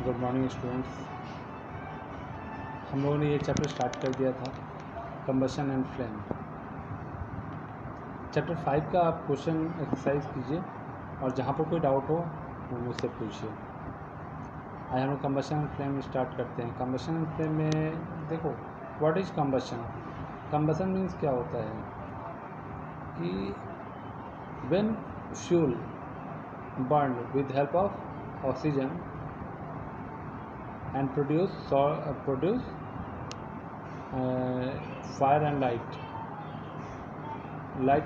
Good morning students. हम लोगों ने ये चैप्टर स्टार्ट कर दिया था कंबशन एंड फ्लेम। चैप्टर 5 का आप क्वेश्चन एक्सरसाइज कीजिए और जहाँ पर कोई डाउट हो वो मुझसे पूछिए। आज हम लोग कंबशन एंड फ्लेम स्टार्ट करते हैं। कंबशन एंड फ्लेम में देखो, what is combustion. Combustion means क्या होता है कि when fuel burn with help of oxygen and produce fire and light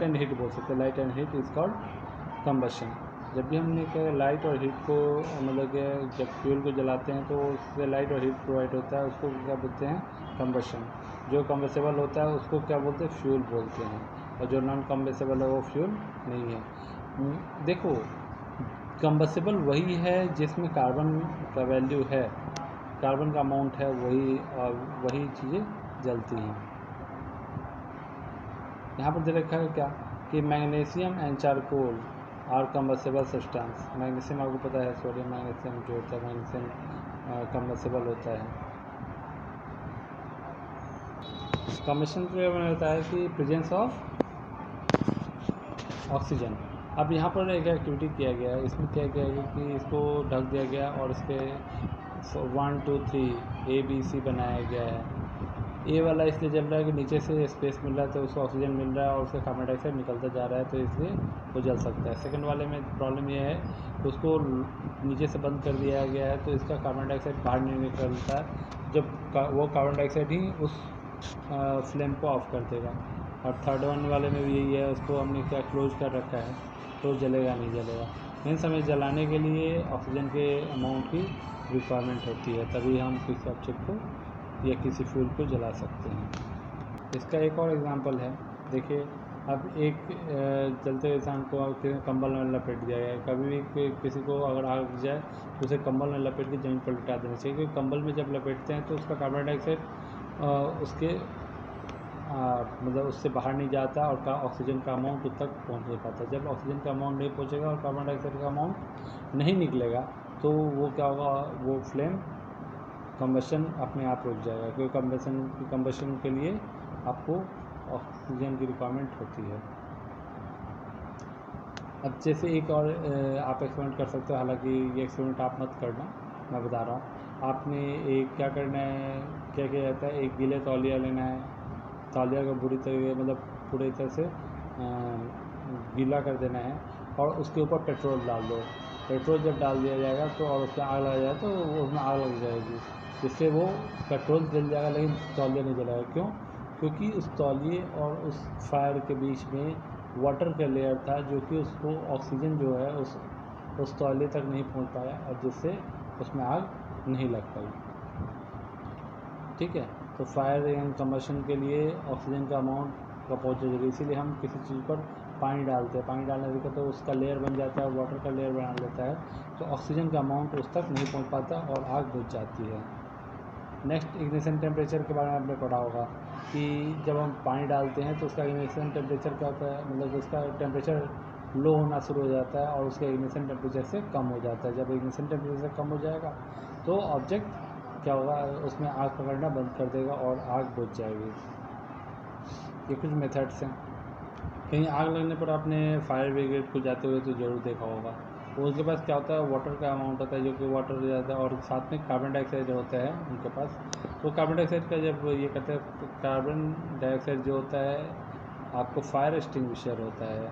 and heat बोल सकते हैं। Light and heat is called combustion. जब भी हमने क्या लाइट और हीट को मतलब कि जब फ्यूल को जलाते हैं तो उससे लाइट और हीट प्रोवाइड होता है, उसको क्या बोलते हैं, कंबशन। जो कंबसेबल होता है उसको क्या बोलते हैं, फ्यूल बोलते हैं, और जो नॉन कंबसेबल है वो फ्यूल नहीं है। देखो, कंबसेबल वही है जिसमें कार्बन का वैल्यू है, कार्बन का अमाउंट है, वही और वही चीज़ें जलती हैं। यहाँ पर दे रखा है क्या कि magnesium and charcoal are combustible substance. Magnesium आपको पता है, सोडियम मैग्नीशियम जो होता है, मैग्नीशियम कंबसेबल होता है। कंबशन के बारे में होता है कि प्रेजेंस ऑफ ऑक्सीजन। अब यहाँ पर एक एक्टिविटी किया गया है, इसमें क्या किया गया कि इसको ढक दिया गया और इसके 1 2 3 ABC बनाया गया है। ए वाला इसलिए जल रहा है कि नीचे से स्पेस मिल रहा है तो उसको ऑक्सीजन मिल रहा है और उसका कार्बन डाइऑक्साइड निकलता जा रहा है, तो इसलिए वो जल सकता है। सेकंड वाले में प्रॉब्लम ये है कि उसको नीचे से बंद कर दिया गया है तो इसका कार्बन डाइऑक्साइड बाहर नहीं निकलता है, जब वो कार्बन डाइऑक्साइड ही उस फ्लेम को ऑफ कर देगा। और थर्ड वन वाले में भी यही है, उसको हमने क्या क्लोज कर रखा है तो जलेगा नहीं जलेगा। मीन्स हमें जलाने के लिए ऑक्सीजन के अमाउंट की रिक्वायरमेंट होती है, तभी हम किसी ऑब्जेक्ट को या किसी फ्यूल को जला सकते हैं। इसका एक और एग्जांपल है, देखिए। अब एक जलते हुए इंसान को कंबल में लपेट दिया गया है। कभी भी किसी को अगर आग लग जाए तो उसे कंबल में लपेट के ज़मीन पर लिटा देना चाहिए, क्योंकि कंबल में जब लपेटते हैं तो उसका कार्बन डाइऑक्साइड उसके मतलब उससे बाहर नहीं जाता और ऑक्सीजन का अमाउंट उस तक पहुँच नहीं पाता। जब ऑक्सीजन का अमाउंट नहीं पहुँचेगा और कार्बन डाइऑक्साइड का अमाउंट नहीं निकलेगा तो वो क्या होगा, वो फ्लेम कंबशन अपने आप रुक जाएगा, क्योंकि कंबशन के लिए आपको ऑक्सीजन की रिक्वायरमेंट होती है। अब जैसे एक और आप एक्सपेरिमेंट कर सकते हो, हालांकि ये एक्सपेरिमेंट आप मत करना, मैं बता रहा हूँ। आपने एक क्या करना है, क्या किया जाता है, एक गीले तौलिया लेना है, तौलिया को बुरी तरीके मतलब पूरी तरह से गीला कर देना है और उसके ऊपर पेट्रोल डाल दो। पेट्रोल जब डाल दिया जाएगा तो और उसमें आग लग जाए तो उसमें आग लग जाएगी, जिससे वो पेट्रोल जल जाएगा लेकिन तौलिया नहीं जलेगा। क्यों? क्योंकि उस तौलिए और उस फायर के बीच में वाटर का लेयर था, जो कि उसको ऑक्सीजन जो है उस तौलिए तक नहीं पहुंच पाया और जिससे उसमें आग नहीं लग पाई। ठीक है, तो फायर एंड कंबशन के लिए ऑक्सीजन का अमाउंट का बहुत जरूरी है। इसीलिए हम किसी चीज़ पर पानी डालते हैं, पानी डालने से तो उसका लेयर बन जाता है, वाटर का लेयर बना लेता है, तो ऑक्सीजन का अमाउंट उस तक नहीं पहुंच पाता और आग बुझ जाती है। नेक्स्ट, इग्निशन टेम्परेचर के बारे में आपने पढ़ा होगा कि जब हम पानी डालते हैं तो उसका इग्निशन टेम्परेचर क्या होता है, मतलब उसका टेम्परेचर लो होना शुरू हो जाता है और उसका इग्निशन टेम्परेचर से कम हो जाता है। जब इग्निशन टेम्परेचर कम हो जाएगा तो ऑब्जेक्ट क्या होगा, उसमें आग पकड़ना बंद कर देगा और आग बुझ जाएगी। ये कुछ मेथड्स हैं। कहीं आग लगने पर आपने फायर ब्रिगेड को जाते हुए तो ज़रूर देखा होगा। तो उसके पास क्या होता है, वाटर का अमाउंट होता है, जो कि वाटर जाता है और साथ में कार्बन डाइऑक्साइड होता है उनके पास। तो कार्बन डाइऑक्साइड का जब ये करते हैं तो कार्बन डाइऑक्साइड जो होता है आपको फायर एक्सटिंग्विशर होता है,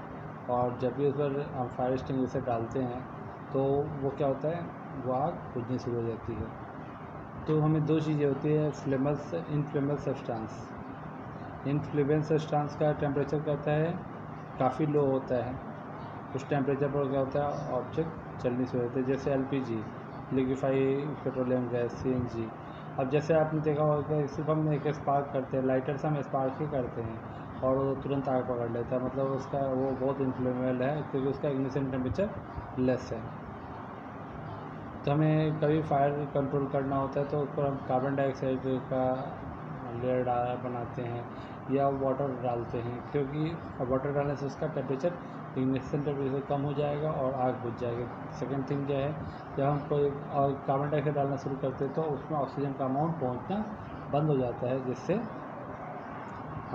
और जब भी उस पर हम फायर एक्सटिंग्विशर डालते हैं तो वो क्या होता है, वो आग बुझनी शुरू हो जाती है। तो हमें दो चीज़ें होती है, इनफ्लेमेबल सब्सटेंस। इनफ्लेमेबल सब्सटेंस का टेम्परेचर क्या होता है, काफ़ी लो होता है। उस टेम्परेचर पर क्या होता है, ऑब्जेक्ट चलनी शुरू होती है, जैसे LPG, liquefy petroleum gas, CNG। अब जैसे आपने देखा होगा, सिर्फ हम एक स्पार्क करते हैं, लाइटर से हम स्पार्क ही करते हैं और वो तुरंत आग पकड़ लेता है, मतलब उसका वो बहुत इनफ्लेमेबल है क्योंकि उसका इग्निशन टेम्परेचर लेस है। तो हमें कभी फायर कंट्रोल करना होता है तो उस पर हम कार्बन डाइऑक्साइड का लेयर बनाते हैं या वाटर डालते हैं, क्योंकि वाटर डालने से उसका टेम्परेचर इग्निशन टेम्परेचर कम हो जाएगा और आग बुझ जाएगी। सेकेंड थिंग क्या है, जब हम कोई कार्बन डाइऑक्साइड डालना शुरू करते हैं तो उसमें ऑक्सीजन का अमाउंट पहुंचना बंद हो जाता है, जिससे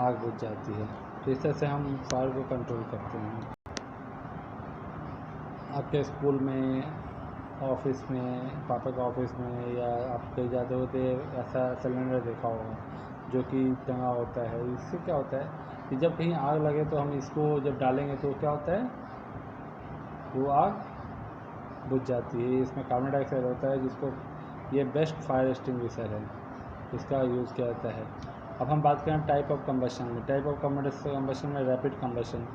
आग बुझ जाती है। तो इस तरह से हम फायर को कंट्रोल करते हैं। आपके स्कूल में, ऑफिस में, पापा के ऑफिस में, या आप कहीं जाते होते ऐसा सिलेंडर देखा होगा जो कि टंगा होता है। इससे क्या होता है कि जब कहीं आग लगे तो हम इसको जब डालेंगे तो क्या होता है, वो आग बुझ जाती है। इसमें कार्बन डाइऑक्साइड होता है, जिसको ये बेस्ट फायर एक्सटिंग्विशर है, इसका यूज़ किया जाता है। अब हम बात करें टाइप ऑफ कंबशन में। टाइप ऑफ कंबशन में rapid combustion.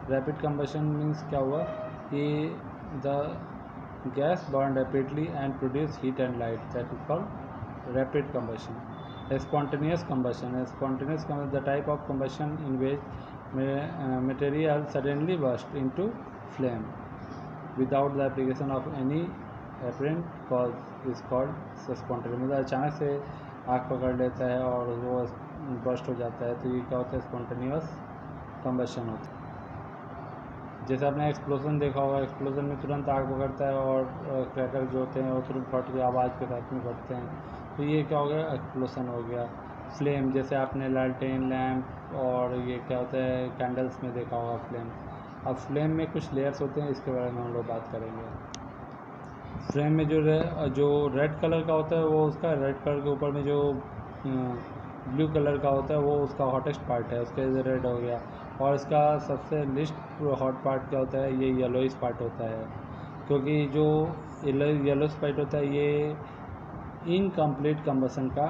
Rapid combustion means क्या हुआ कि the gas burn rapidly and produce heat and light, that is called rapid combustion. Spontaneous combustion. Spontaneous combustion, the type of combustion in which material suddenly burst into flame without the application of any apparent cause is called spontaneous. मतलब अचानक से आग पकड़ लेता है और वो burst हो जाता है, तो ये क्या होता है, स्पॉन्टेनियस कंबशन होता है। जैसे आपने एक्सप्लोजन देखा होगा, एक्सप्लोजन में तुरंत आग पकड़ता है और क्रैकर जो होते हैं वो तुरंत फट के आवाज़ के साथ में फटते हैं, तो ये क्या हो गया, एक्सप्लोजन हो गया। फ्लेम, जैसे आपने लालटेन, लैम्प और ये क्या होता है कैंडल्स में देखा होगा फ्लेम। अब फ्लेम में कुछ लेयर्स होते हैं, इसके बारे में हम लोग बात करेंगे। फ्लेम में जो रेड कलर का होता है वो उसका रेड कलर के ऊपर में जो ब्लू कलर का होता है वो उसका हॉटेस्ट पार्ट है, उसके रेड हो गया। और इसका सबसे लिस्ट हॉट पार्ट क्या होता है, ये येलोइश पार्ट होता है, क्योंकि जो येलोइश पार्ट होता है ये इनकम्प्लीट कंबशन का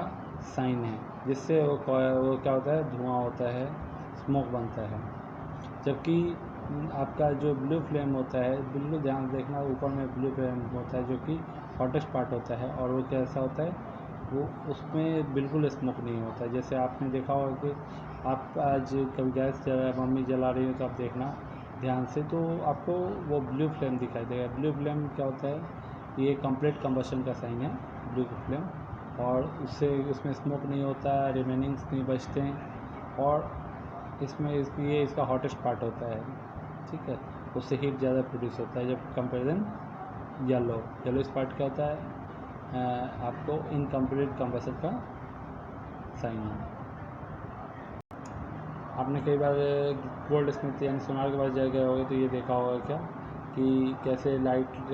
साइन है, जिससे वो क्या होता है, धुआं होता है, स्मोक बनता है। जबकि आपका जो ब्लू फ्लेम होता है, बिल्कुल ध्यान देखना, ऊपर में ब्लू फ्लेम होता है जो कि हॉटेस्ट पार्ट होता है, और वो कैसा होता है, वो उसमें बिल्कुल स्मोक नहीं होता है। जैसे आपने देखा होगा कि आप आज कभी गैस मम्मी जला रही हो तो आप देखना ध्यान से, तो आपको वो ब्लू फ्लेम दिखाई देगा। ब्लू फ्लेम क्या होता है, ये कंप्लीट कंबशन का साइन है, ब्लू फ्लेम, और उसमें स्मोक नहीं होता, रिमेनिंग्स नहीं बचते हैं, और इसमें ये इसका हॉटेस्ट पार्ट होता है, ठीक है, उससे हीट ज़्यादा प्रोड्यूस होता है जब कंपेरिजन येलो इस पार्ट क्या होता है, आपको इनकम्प्लीट कंबशन का साइन है। आपने कई बार गोल्ड स्मिथ यानी सोनार के पास जा गए होगे तो ये देखा होगा क्या कि कैसे लाइट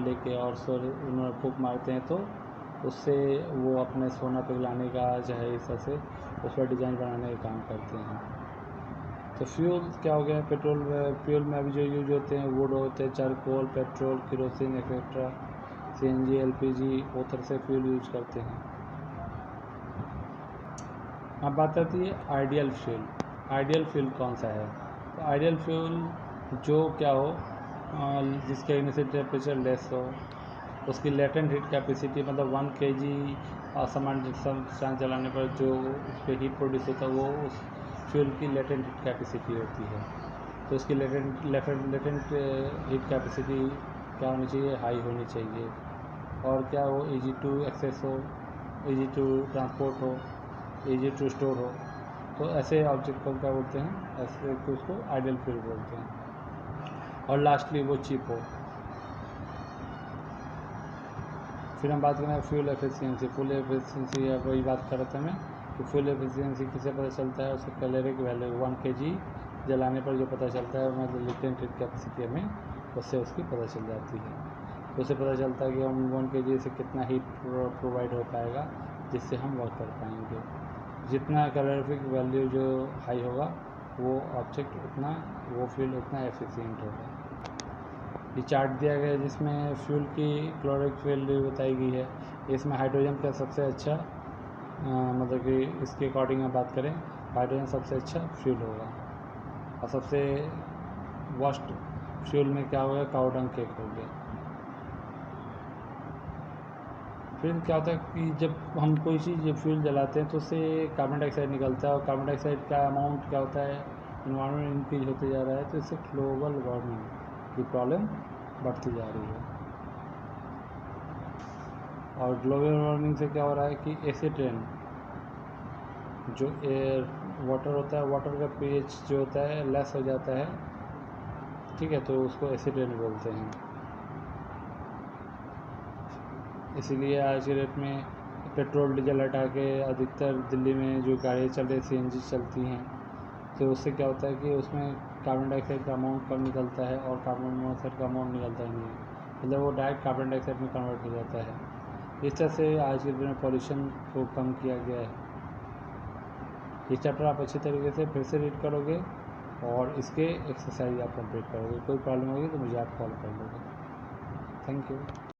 लेके और उन्होंने फूंक मारते हैं, तो उससे वो अपने सोना पिघलाने का चाहे इस तरह से उस पर डिज़ाइन बनाने का काम करते हैं। तो फ्यूल क्या हो गया, पेट्रोल फ्यूल में अभी जो यूज होते हैं वुड होते हैं, charcoal, petrol, kerosene etcetera, CNG, LPG, वो तरह से फ्यूल यूज करते हैं। अब बात आती है आइडियल फ्यूल। आइडियल फ्यूल कौन सा है, तो आइडियल फ्यूल जो क्या हो, जिसके इनिशियल टेम्परेचर लेस हो, उसकी लेटेंट हीट कैपेसिटी मतलब 1 kg सामान जलाने पर जो उस पर हीट प्रोड्यूस होता है वो उस फ्यूल की लेटेंट हीट कैपेसिटी होती है। तो उसकी लेटेंट हीट कैपेसिटी क्या होनी चाहिए, हाई होनी चाहिए, और क्या हो, ईजी टू एक्सेस हो, ईजी टू ट्रांसपोर्ट हो, ईजी टू स्टोर हो। तो ऐसे ऑब्जेक्ट को क्या बोलते हैं, ऐसे तो उसको आइडियल फ्यूल बोलते हैं। और लास्टली वो चीप हो। फिर हम बात करें फ्यूल एफिशिएंसी। फ्यूल एफिशिएंसी वही बात कर रहे थे मैं कि फ्यूल एफिशिएंसी किसे पता चलता है, उसका कैलोरिक वैल्यू 1 kg जलाने पर जो पता चलता है, मतलब लेटेंट हीट कैपेसिटी हमें उससे उसकी पता चल जाती है। तो उससे पता चलता है कि हम 1 kg से कितना हीट प्रोवाइड हो पाएगा, जिससे हम वर्क कर पाएंगे। जितना कैलोरिफिक वैल्यू जो हाई होगा वो ऑब्जेक्ट उतना, वो फ्यूल उतना एफिशिएंट होगा। ये चार्ट दिया गया है जिसमें फ्यूल की कैलोरिक वैल्यू बताई गई है। इसमें हाइड्रोजन का सबसे अच्छा मतलब कि इसके अकॉर्डिंग हम बात करें, हाइड्रोजन सबसे अच्छा फ्यूल होगा, और सबसे वर्स्ट फ्यूल में क्या हो गया, काउडंग केक हो गया। फिर क्या होता है कि जब हम कोई चीज़ फ्यूल जलाते हैं तो उससे कार्बन डाइऑक्साइड निकलता है, और कार्बन डाइऑक्साइड का अमाउंट क्या होता है, इन्वायरमेंट इंक्रीज होते जा रहा है, तो इससे ग्लोबल वार्मिंग की प्रॉब्लम बढ़ती जा रही है। और ग्लोबल वार्मिंग से क्या हो रहा है कि एसिड रेन, जो एयर वाटर होता है, वाटर का pH जो होता है लेस हो जाता है, ठीक है, तो उसको एसिड रेन बोलते हैं। इसीलिए आज के डेट में पेट्रोल डीजल हटा के अधिकतर दिल्ली में जो गाड़ियाँ चल रही CNG चलती हैं, तो उससे क्या होता है कि उसमें कार्बन डाइऑक्साइड का अमाउंट कम निकलता है और कार्बन मोनोऑक्साइड का अमाउंट निकलता ही नहीं है, मतलब वो डायरेक्ट कार्बन डाइऑक्साइड में कन्वर्ट हो जाता है। इस तरह से आज के दिन में पॉल्यूशन को कम किया गया है। ये चैप्टर आप अच्छी तरीके से फिर से रीड करोगे और इसके एक्सरसाइज आप कंप्लीट करोगे। कोई प्रॉब्लम होगी तो मुझे आप कॉल कर लोगे। Thank you.